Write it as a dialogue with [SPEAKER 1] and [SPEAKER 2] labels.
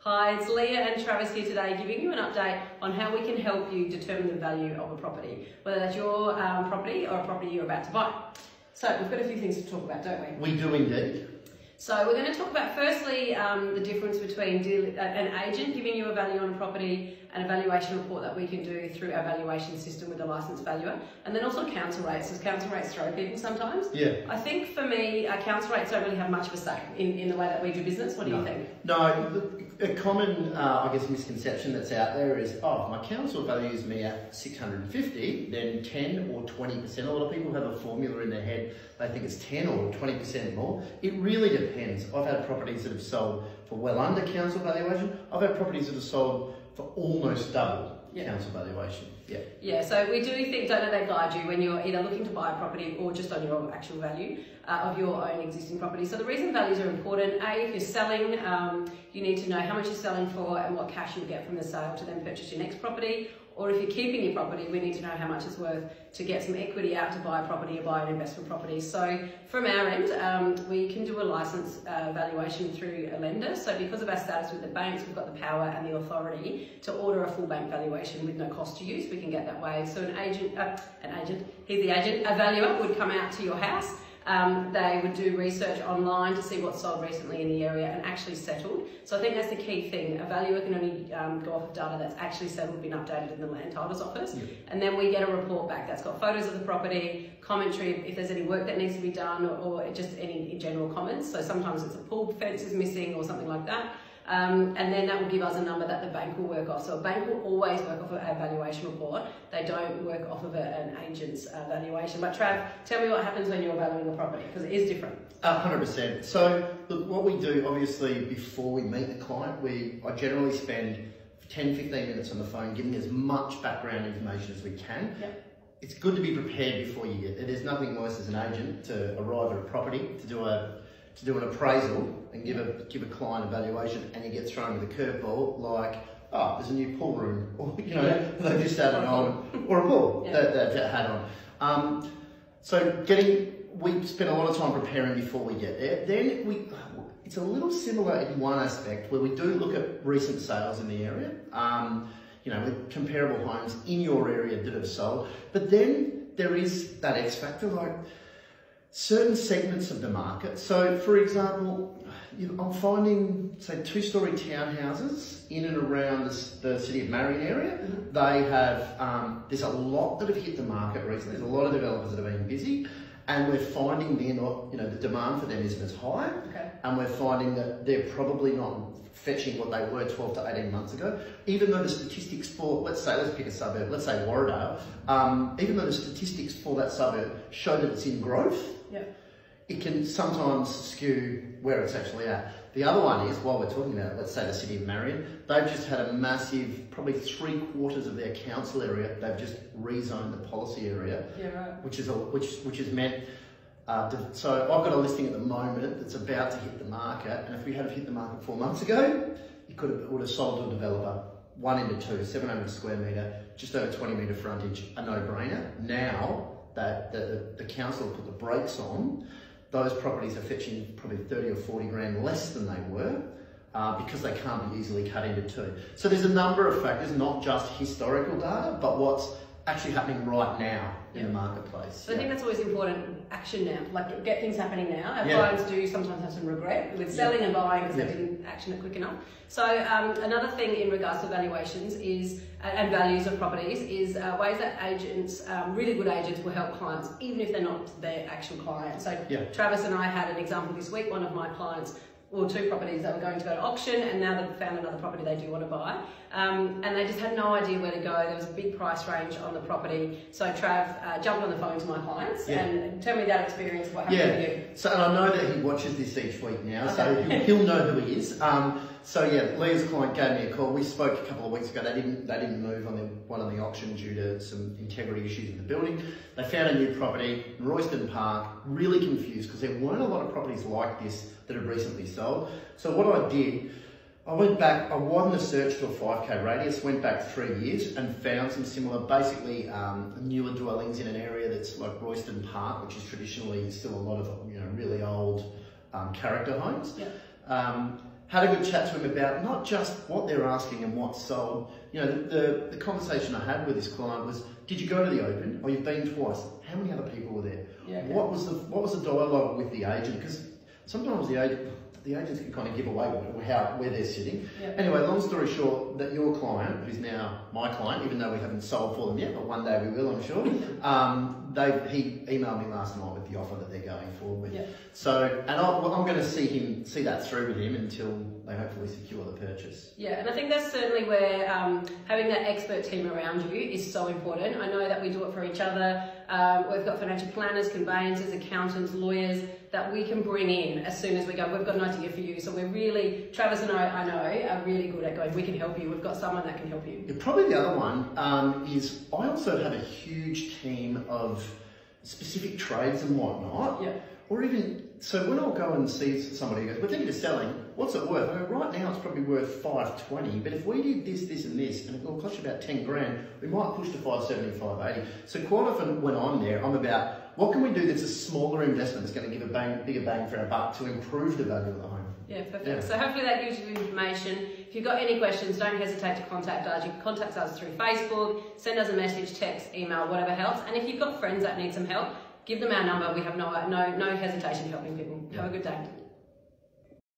[SPEAKER 1] Hi, it's Leah and Travis here today giving you an update on how we can help you determine the value of a property, whether that's your property or a property you're about to buy. So we've got a few things to talk about, don't we?
[SPEAKER 2] We do indeed.
[SPEAKER 1] So we're going to talk about firstly the difference between an agent giving you a value on a property and a valuation report that we can do through our valuation system with a licensed valuer, and then also council rates, because council rates throw people sometimes.
[SPEAKER 2] Yeah.
[SPEAKER 1] I think for me, council rates don't really have much of a say in the way that we do business. What do you think?
[SPEAKER 2] No, a common, I guess, misconception that's out there is, oh, if my council values me at 650, then 10 or 20%. A lot of people have a formula in their head. They think it's 10 or 20% more. It really depends. I've had properties that have sold for well under council valuation. I've had properties that have sold for almost double council valuation. Yeah. Yeah,
[SPEAKER 1] so we do think, don't let that guide you when you're either looking to buy a property or just on your actual value of your own existing property. So the reason values are important, if you're selling, you need to know how much you're selling for and what cash you'll get from the sale to then purchase your next property. Or if you're keeping your property, we need to know how much it's worth to get some equity out to buy a property or buy an investment property. So from our end, we can do a license valuation through a lender. So because of our status with the banks, we've got the power and the authority to order a full bank valuation with no cost to use. We can get that way. So a valuer would come out to your house. They would do research online to see what's sold recently in the area and actually settled. So I think that's the key thing. A valuer can only go off of data that's actually settled, been updated in the land titles office. Yeah. And then we get a report back that's got photos of the property, commentary if there's any work that needs to be done, or just any general comments. So sometimes it's a pool fence is missing or something like that. And then that will give us a number that the bank will work off. So a bank will always work off of a valuation report. They don't work off of an agent's valuation. But Trav, tell me what happens when you're valuing a property, because it is different.
[SPEAKER 2] 100%. So look, what we do, obviously, before we meet the client, I generally spend 10-15 minutes on the phone giving as much background information as we can. Yep. It's good to be prepared before you get there. There's nothing worse as an agent to arrive at a property, to do an appraisal and give a client a valuation, and you get thrown with a curveball like, oh, there's a new pool room, or they've just added on, or a pool that they've had on. We spend a lot of time preparing before we get there. Then it's a little similar in one aspect where we do look at recent sales in the area, with comparable homes in your area that have sold. But then there is that X factor, like certain segments of the market. So, for example, I'm finding, say, two-storey townhouses in and around the city of Magain area. Mm-hmm. They have, there's a lot that have hit the market recently. There's a lot of developers that have been busy, and we're finding they're not, the demand for them isn't as high. Okay. And we're finding that they're probably not fetching what they were 12 to 18 months ago. Even though the statistics for, let's pick a suburb, let's say Warradale, even though the statistics for that suburb show that it's in growth, it can sometimes skew where it's actually at. The other one is, while we're talking about it, let's say the city of Magain, they've just had a massive, probably 3/4 of their council area, they've just rezoned the policy area, which has meant, so I've got a listing at the moment that's about to hit the market, and if we had hit the market 4 months ago, it would have sold to a developer, 1 into 2, 700 square metre, just over 20 metre frontage, a no-brainer. Now that the council put the brakes on, those properties are fetching probably 30 or 40 grand less than they were because they can't be easily cut into two. So there's a number of factors, not just historical data, but what's actually happening right now in the marketplace.
[SPEAKER 1] So I think that's always important, action now, like get things happening now. Our clients do sometimes have some regret with selling and buying because they didn't action it quick enough. So another thing in regards to valuations is, and values of properties, is ways that agents, really good agents, will help clients even if they're not their actual client. So Travis and I had an example this week. One of my clients, or 2 properties that were going to go to auction, and now they've found another property they do want to buy. And they just had no idea where to go. There was a big price range on the property. So Trav jumped on the phone to my clients and tell me that experience, what happened to you.
[SPEAKER 2] So, and I know that he watches this each week now, so he'll know who he is. Leah's client gave me a call. We spoke a couple of weeks ago. They didn't move on one of the auction due to some integrity issues in the building. They found a new property in Royston Park, really confused because there weren't a lot of properties like this that had recently sold. So what I did, I went back, I widened the search to a 5k radius, went back 3 years and found some similar, basically newer dwellings in an area that's like Royston Park, which is traditionally still a lot of really old character homes. had a good chat to him about not just what they're asking and what's sold. You know, the conversation I had with this client was, did you go to the open? Or you've been twice? How many other people were there?
[SPEAKER 1] Yeah, okay.
[SPEAKER 2] What was the dialogue with the agent? Because sometimes the agents can kind of give away where they're sitting. Yep. Anyway, long story short, that your client, who's now my client, even though we haven't sold for them yet, but one day we will, I'm sure. He emailed me last night with the offer that they're going forward with. Yep. So, and I'm going to see that through with him until they hopefully secure the purchase.
[SPEAKER 1] Yeah, and I think that's certainly where having that expert team around you is so important. I know that we do it for each other. We've got financial planners, conveyancers, accountants, lawyers that we can bring in as soon as we go, we've got an idea for you. So we're really, Travis and I know, are really good at going, we can help you. We've got someone that can help you.
[SPEAKER 2] Yeah, probably the other one is I also have a huge team of specific trades and whatnot. Yeah. Or even, so when I'll go and see somebody who goes, we're thinking of selling, what's it worth? I go, right now it's probably worth 520, but if we did this, this and this, and it will cost you about 10 grand, we might push to 570, 580. So quite often when I'm there, I'm about, what can we do that's a smaller investment that's going to give a bigger bang for our buck to improve the value of the home?
[SPEAKER 1] Yeah, perfect. Yeah. So hopefully that gives you information. If you've got any questions, don't hesitate to contact us. You can contact us through Facebook, send us a message, text, email, whatever helps. And if you've got friends that need some help, give them our number. We have no hesitation helping people. Yeah. Have a good day.